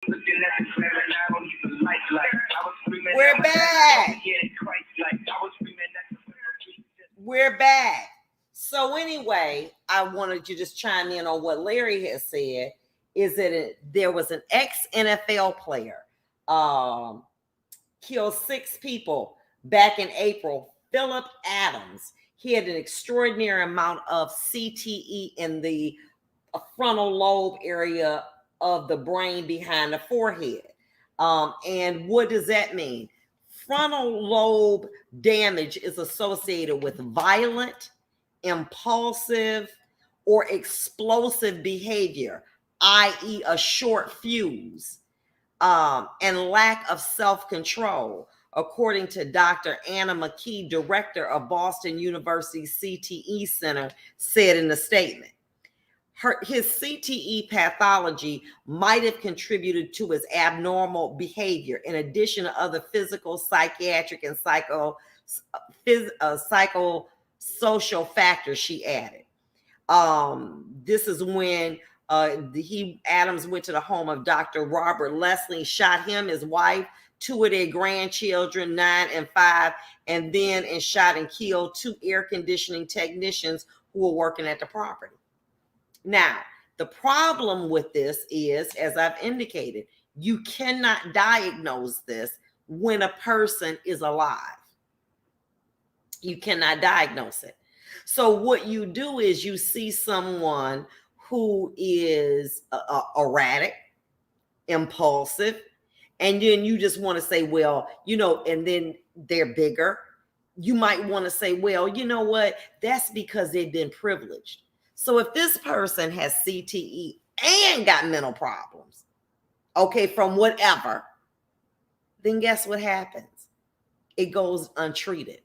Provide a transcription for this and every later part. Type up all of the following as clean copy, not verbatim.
We're back. We're back. So anyway, I wanted you to just chime in on what Larry has said. Is that there was an ex-NFL player killed 6 people back in April. Philip Adams. He had an extraordinary amount of CTE in the frontal lobe area of the brain behind the forehead. And what does that mean? Frontal lobe damage is associated with violent, impulsive, or explosive behavior, i.e., a short fuse, and lack of self-control, according to Dr. Anna McKee, director of Boston University CTE Center, said in the statement. His CTE pathology might have contributed to his abnormal behavior, in addition to other physical, psychiatric, and psychosocial factors, she added. This is when Adams went to the home of Dr. Robert Leslie, shot him, his wife, 2 of their grandchildren, 9 and 5, and shot and killed 2 air conditioning technicians who were working at the property. Now, the problem with this is, as I've indicated, you cannot diagnose this when a person is alive. You cannot diagnose it. So what you do is you see someone who is erratic, impulsive, and then you just want to say, well, and then they're bigger. You might want to say, well, you know what? That's because they've been privileged. So if this person has CTE and got mental problems, okay, from whatever, then guess what happens? It goes untreated.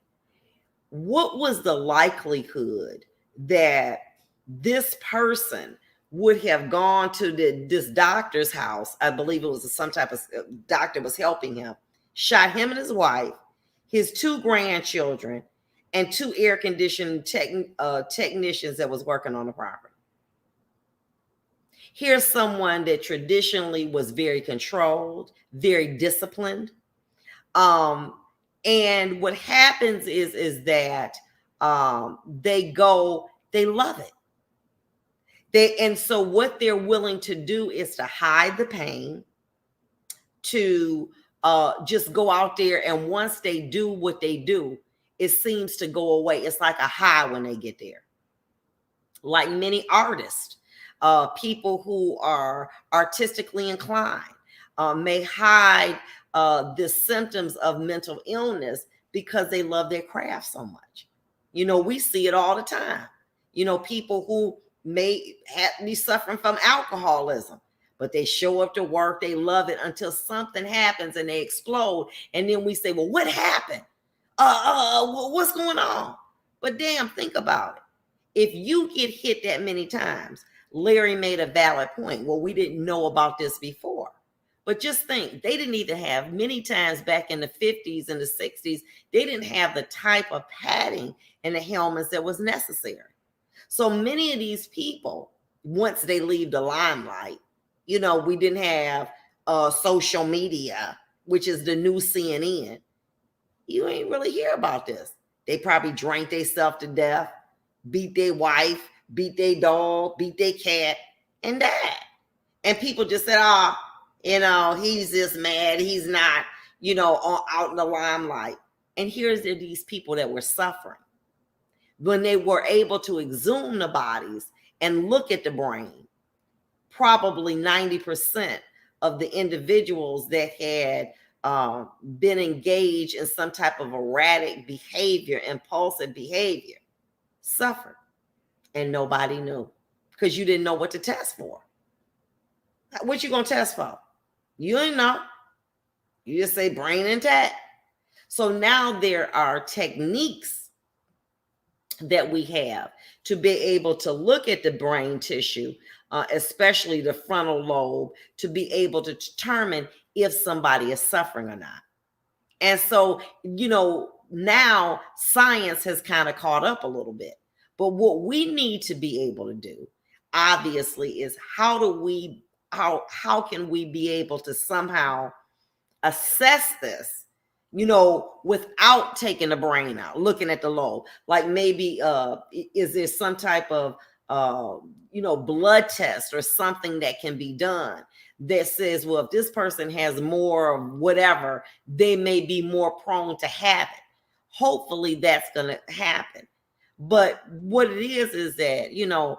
What was the likelihood that this person would have gone to this doctor's house? I believe it was some type of doctor was helping him, shot him and his wife, his 2 grandchildren, and 2 air conditioning technicians that was working on the property. Here's someone that traditionally was very controlled, very disciplined. And what happens is that they love it. And so what they're willing to do is to hide the pain, to just go out there, and once they do what they do, it seems to go away. It's like a high when they get there. Like many artists, people who are artistically inclined may hide the symptoms of mental illness because they love their craft so much. We see it all the time. People who may be suffering from alcoholism, but they show up to work, they love it until something happens and they explode. And then we say, well, what happened? What's going on? But damn, think about it. If you get hit that many times, Larry made a valid point. Well, we didn't know about this before. But just think, they didn't even have, many times back in the 50s and the 60s, they didn't have the type of padding and the helmets that was necessary. So many of these people, once they leave the limelight, we didn't have social media, which is the new CNN. You ain't really hear about this. They probably drank themselves to death, beat their wife, beat their dog, beat their cat, and died. And people just said, he's just mad. He's not, out in the limelight. And here's these people that were suffering. When they were able to exhume the bodies and look at the brain, probably 90% of the individuals that had been engaged in some type of erratic behavior, impulsive behavior, suffered. And nobody knew because you didn't know what to test for. What you going to test for? You didn't know. You just say brain intact. So now there are techniques that we have to be able to look at the brain tissue, especially the frontal lobe, to be able to determine if somebody is suffering or not. And so, now science has kind of caught up a little bit. But what we need to be able to do, obviously, is how do we how can we be able to somehow assess this, without taking the brain out, looking at the lobe? Like maybe is there some type of blood test or something that can be done that says, well, if this person has more of whatever, they may be more prone to have it. Hopefully that's going to happen. But what it is that,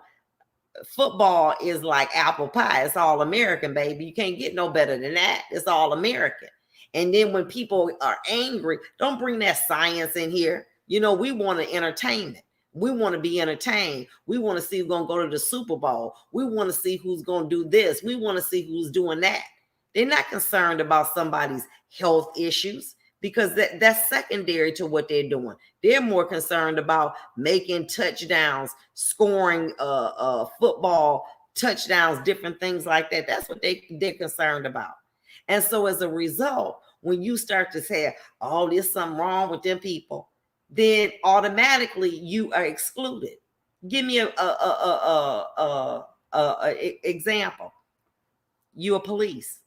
football is like apple pie. It's all American, baby. You can't get no better than that. It's all American. And then when people are angry, don't bring that science in here. We want to entertainment. We want to be entertained. We want to see who's going to go to the Super Bowl. We want to see who's going to do this. We want to see who's doing that. They're not concerned about somebody's health issues, because that's secondary to what they're doing. They're more concerned about making touchdowns, scoring football touchdowns, different things like that. That's what they're concerned about. And so as a result, when you start to say, oh, there's something wrong with them people, then automatically you are excluded. Give me a example. You're a police.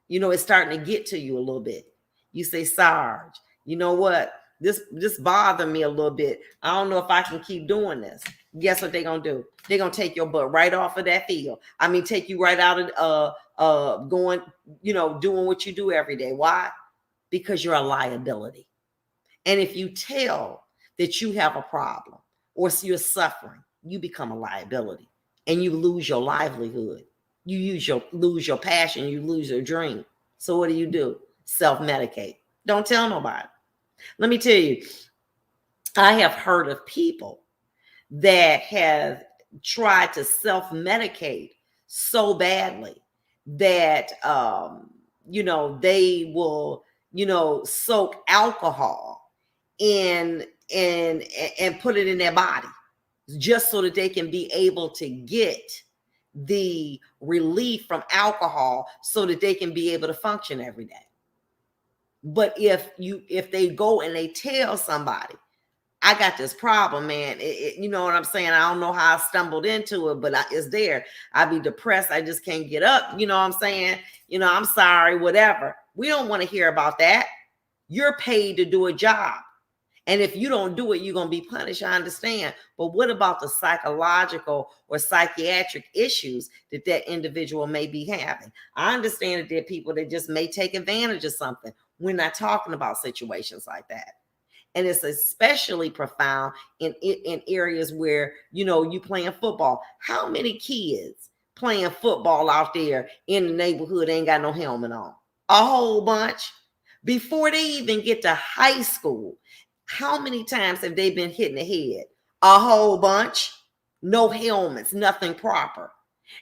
It's starting to get to you a little bit. You say, Sarge, you know what? This bothered me a little bit. I don't know if I can keep doing this. Guess what they're going to do? They're going to take your butt right off of that field. I mean, take you right out of going, doing what you do every day. Why? Because you're a liability. And if you tell that you have a problem or you're suffering, you become a liability and you lose your livelihood. You lose your passion. You lose your dream. So what do? Self-medicate. Don't tell nobody. Let me tell you, I have heard of people that have tried to self-medicate so badly that, they will, soak alcohol and put it in their body just so that they can be able to get the relief from alcohol so that they can be able to function every day. But if they go and they tell somebody, I got this problem, man. You know what I'm saying? I don't know how I stumbled into it, but it's there. I be depressed. I just can't get up. You know what I'm saying? I'm sorry, whatever. We don't want to hear about that. You're paid to do a job. And if you don't do it, you're going to be punished. I understand. But what about the psychological or psychiatric issues that individual may be having? I understand that there are people that just may take advantage of something. We're not talking about situations like that. And it's especially profound in areas where, you playing football. How many kids playing football out there in the neighborhood ain't got no helmet on? A whole bunch. Before they even get to high school, how many times have they been hit in the head? A whole bunch. No helmets, nothing proper.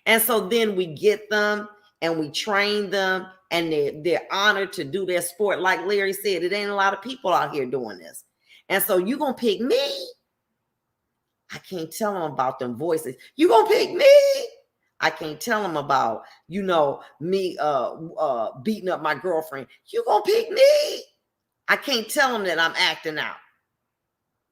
And so then we get them and we train them and they're honored to do their sport. Like Larry said, it ain't a lot of people out here doing this. And so you going to pick me? I can't tell them about them voices. You going to pick me? I can't tell them about, me beating up my girlfriend. You going to pick me? I can't tell them that I'm acting out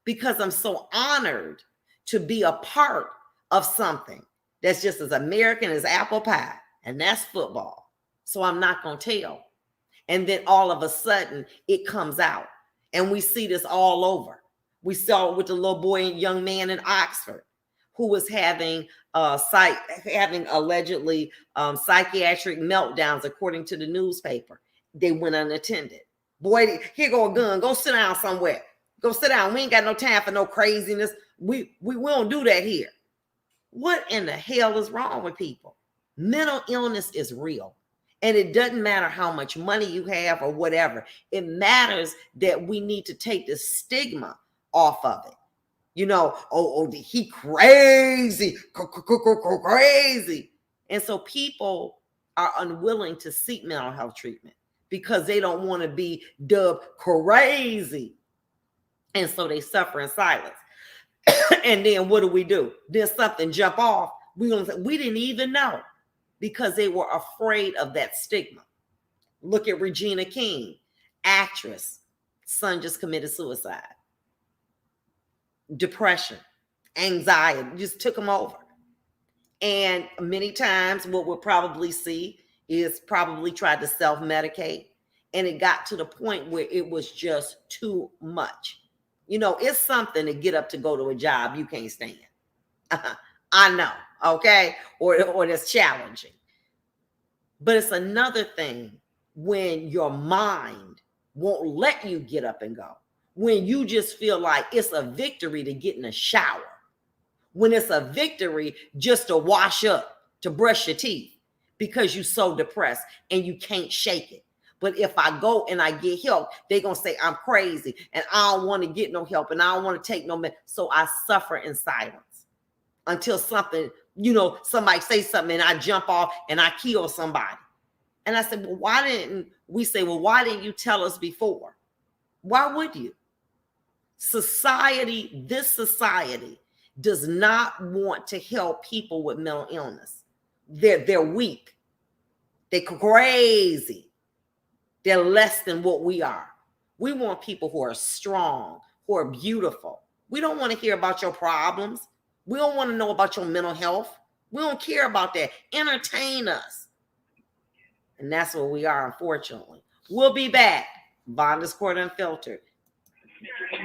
because I'm so honored to be a part of something that's just as American as apple pie, and that's football. So I'm not going to tell. And then all of a sudden it comes out, and we see this all over. We saw it with the little boy and young man in Oxford who was having allegedly psychiatric meltdowns, according to the newspaper. They went unattended. Boy, here go a gun. Go sit down somewhere. Go sit down. We ain't got no time for no craziness. We don't do that here. What in the hell is wrong with people? Mental illness is real. And it doesn't matter how much money you have or whatever. It matters that we need to take the stigma off of it. He crazy, crazy. And so people are unwilling to seek mental health treatment because they don't want to be dubbed crazy. And so they suffer in silence. And then what do? Then something jump off. We didn't even know, because they were afraid of that stigma. Look at Regina King, actress. Son just committed suicide. Depression, anxiety just took him over. And many times what we'll probably see is probably tried to self-medicate. And it got to the point where it was just too much. You know, it's something to get up to go to a job you can't stand. I know, okay? Or that's challenging. But it's another thing when your mind won't let you get up and go. When you just feel like it's a victory to get in a shower. When it's a victory just to wash up, to brush your teeth, because you're so depressed and you can't shake it. But if I go and I get help, they're going to say I'm crazy and I don't want to get no help and I don't want to take no med. So I suffer in silence until something, you know, somebody say something and I jump off and I kill somebody. And I said, well, why didn't you tell us before? Why would you? This society does not want to help people with mental illness. They're weak. They're crazy. They're less than what we are. We want people who are strong, who are beautiful. We don't want to hear about your problems. We don't want to know about your mental health. We don't care about that. Entertain us. And that's what we are, unfortunately. We'll be back. Vondas Court Unfiltered.